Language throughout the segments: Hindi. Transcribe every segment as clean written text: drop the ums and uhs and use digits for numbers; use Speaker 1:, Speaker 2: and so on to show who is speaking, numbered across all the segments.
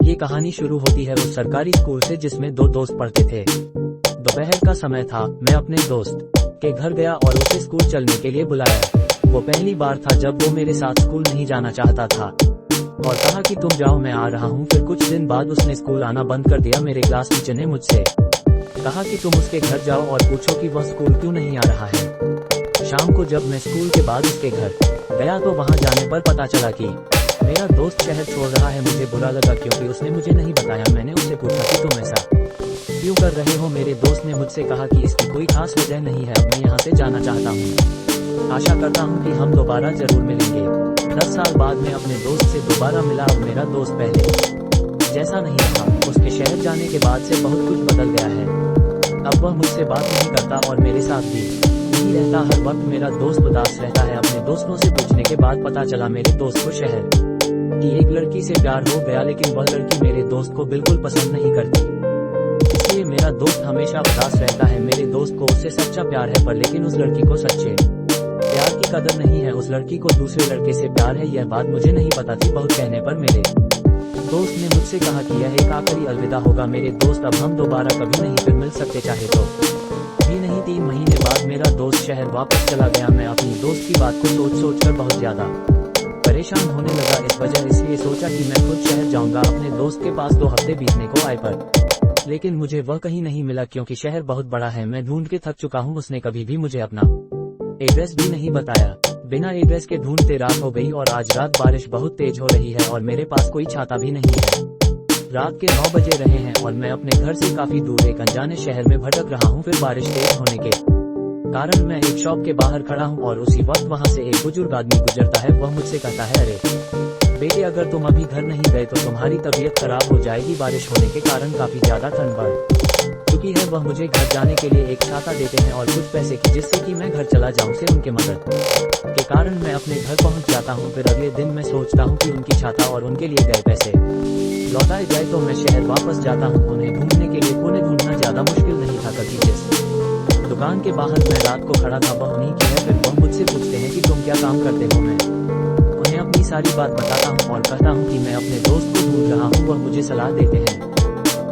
Speaker 1: ये कहानी शुरू होती है उस सरकारी स्कूल से जिसमें दो दोस्त पढ़ते थे। दोपहर का समय था। मैं अपने दोस्त के घर गया और उसे स्कूल चलने के लिए बुलाया। वो पहली बार था जब वो मेरे साथ स्कूल नहीं जाना चाहता था और कहा कि तुम जाओ, मैं आ रहा हूँ। फिर कुछ दिन बाद उसने स्कूल आना बंद कर दिया। मेरे क्लास टीचर ने मुझसे कहा कि तुम उसके घर जाओ और पूछो कि वह स्कूल क्यों नहीं आ रहा है। शाम को जब मैं स्कूल के बाद उसके घर गया तो वहां जाने पर पता चला कि मेरा दोस्त शहर छोड़ रहा है। मुझे बुरा लगा क्योंकि उसने मुझे नहीं बताया। मैंने उससे पूछा कि तुम ऐसा क्यों कर रहे हो। मेरे दोस्त ने मुझसे कहा कि इसकी कोई खास वजह नहीं है, अब मैं यहाँ से जाना चाहता हूँ। आशा करता हूँ कि हम दोबारा जरूर मिलेंगे। 10 साल बाद मैं अपने दोस्त से दोबारा मिला। अब मेरा दोस्त पहले जैसा नहीं रहा। उसके शहर जाने के बाद से बहुत कुछ बदल गया है। अब वह मुझसे बात नहीं करता और मेरे साथ भी नहीं रहता। हर वक्त मेरा दोस्त उदास रहता है। अपने दोस्तों से पूछने के बाद पता चला मेरे दोस्त को शहर की एक लड़की से प्यार हो गया, लेकिन वह लड़की मेरे दोस्त को बिल्कुल पसंद नहीं करती। इसलिए मेरा दोस्त हमेशा उदास रहता है। मेरे दोस्त को उससे सच्चा प्यार है, पर लेकिन उस लड़की को सच्चे प्यार की कदर नहीं है। उस लड़की को दूसरे लड़के से प्यार है। यह बात मुझे नहीं पता थी। बहुत कहने पर मेरे दोस्त ने मुझसे कहा कि यह एक आखिरी अलविदा होगा। मेरे दोस्त, अब हम दोबारा कभी नहीं फिर मिल सकते, चाहे तो भी नहीं। 3 महीने बाद मेरा दोस्त शहर वापस चला गया। मैं अपनी दोस्त की बात को सोच कर बहुत ज्यादा परेशान होने लगा। इस वजह इसलिए सोचा कि मैं खुद शहर जाऊंगा। अपने दोस्त के पास 2 हफ्ते बीतने को आए पर लेकिन मुझे वह कहीं नहीं मिला क्योंकि शहर बहुत बड़ा है। मैं ढूंढ के थक चुका हूँ। उसने कभी भी मुझे अपना एड्रेस भी नहीं बताया। बिना एड्रेस के ढूंढते रात हो गई और आज रात बारिश बहुत तेज हो रही है और मेरे पास कोई छाता भी नहीं है। रात के 9 बजे रहे हैं और मैं अपने घर से काफी दूर एक अनजाने शहर में भटक रहा हूँ। फिर बारिश तेज होने के कारण मैं एक शॉप के बाहर खड़ा हूँ और उसी वक्त वहाँ से एक बुजुर्ग आदमी गुजरता है। वह मुझसे कहता है, अरे बेटे, अगर तुम अभी घर नहीं गए तो तुम्हारी तबीयत खराब हो जाएगी। बारिश होने के कारण काफी ज्यादा ठंड बढ़ चुकी है। वह मुझे घर जाने के लिए एक छाता देते हैं और कुछ पैसे की, जिससे कि मैं घर चला जाऊं। से उनके मदद के कारण मैं अपने घर पहुंच जाता हूं। फिर अगले दिन मैं सोचता हूं कि उनकी छाता और उनके लिए गए पैसे लौटाए जाए तो मैं शहर वापस जाता हूं। उन्हें ढूंढने के लिए पुणे ढूंढना ज्यादा मुश्किल नहीं था क्योंकि जिस दुकान के बाहर मैं रात को खड़ा था वह उन्हीं की है। फिर वह मुझसे पूछते हैं कि तुम क्या काम करते हो। मैं उन्हें अपनी सारी बात बताता हूँ और कहता हूँ कि मैं अपने दोस्त को ढूंढ रहा हूँ। वह मुझे सलाह देते हैं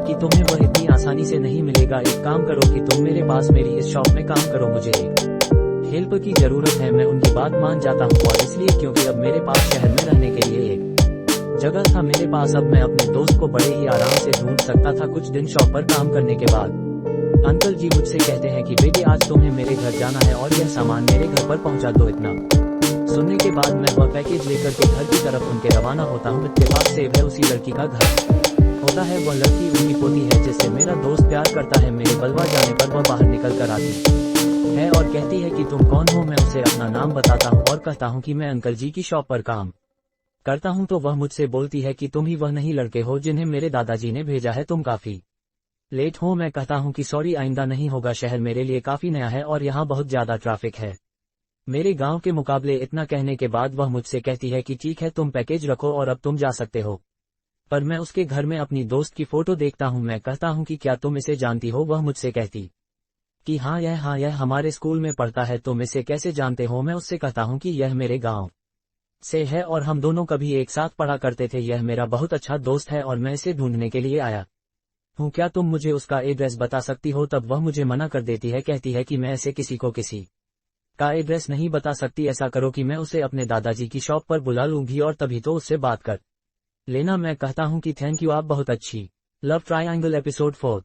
Speaker 1: कि तुम्हें वह इतनी आसानी से नहीं मिलेगा। एक काम करो कि तुम मेरे पास मेरी इस शॉप में काम करो, मुझे एक हेल्प की जरूरत है। मैं उनकी बात मान जाता हूँ और इसलिए क्योंकि अब मेरे पास शहर में रहने के लिए एक जगह था मेरे पास। अब मैं अपने दोस्त को बड़े ही आराम से ढूंढ सकता था। कुछ दिन शॉप पर काम करने के बाद अंकल जी मुझसे कहते हैं कि बेटे, आज तुम्हें मेरे घर जाना है और यह सामान मेरे घर पर पहुंचा दो। इतना सुनने के बाद मैं वह पैकेज लेकर के घर की तरफ उनके रवाना होता हूँ। मेरे पास सेब है, उसी लड़की का घर होता है। वह लड़की उनकी पोती है जिससे मेरा दोस्त प्यार करता है। मेरे बलवा जाने पर वह बाहर निकल कर आती है और कहती है कि तुम कौन हो। मैं उसे अपना नाम बताता हूँ और कहता हूँ कि मैं अंकल जी की शॉप पर काम करता हूँ। तो वह मुझसे बोलती है कि तुम ही वह नहीं लड़के हो जिन्हें मेरे दादाजी ने भेजा है। तुम काफी लेट हो। मैं कहता हूँ कि सॉरी, आइंदा नहीं होगा। शहर मेरे लिए काफी नया है और यहाँ बहुत ज्यादा ट्रैफिक है मेरे गांव के मुकाबले। इतना कहने के बाद वह मुझसे कहती है कि ठीक है, तुम पैकेज रखो और अब तुम जा सकते हो। पर मैं उसके घर में अपनी दोस्त की फोटो देखता हूँ। मैं कहता हूँ कि क्या तुम इसे जानती हो। वह मुझसे कहती कि हाँ, यह हमारे स्कूल में पढ़ता है। तुम इसे कैसे जानते हो। मैं उससे कहता हूँ कि यह मेरे गाँव से है और हम दोनों कभी एक साथ पढ़ा करते थे। यह मेरा बहुत अच्छा दोस्त है और मैं इसे ढूंढने के लिए आया हूँ। क्या तुम मुझे उसका एड्रेस बता सकती हो। तब वह मुझे मना कर देती है, कहती है कि मैं ऐसे किसी को किसी का एड्रेस नहीं बता सकती। ऐसा करो कि मैं उसे अपने दादाजी की शॉप पर बुला लूंगी और तभी तो उससे बात कर लेना। मैं कहता हूँ कि थैंक यू, आप बहुत अच्छी। Love triangle episode 4।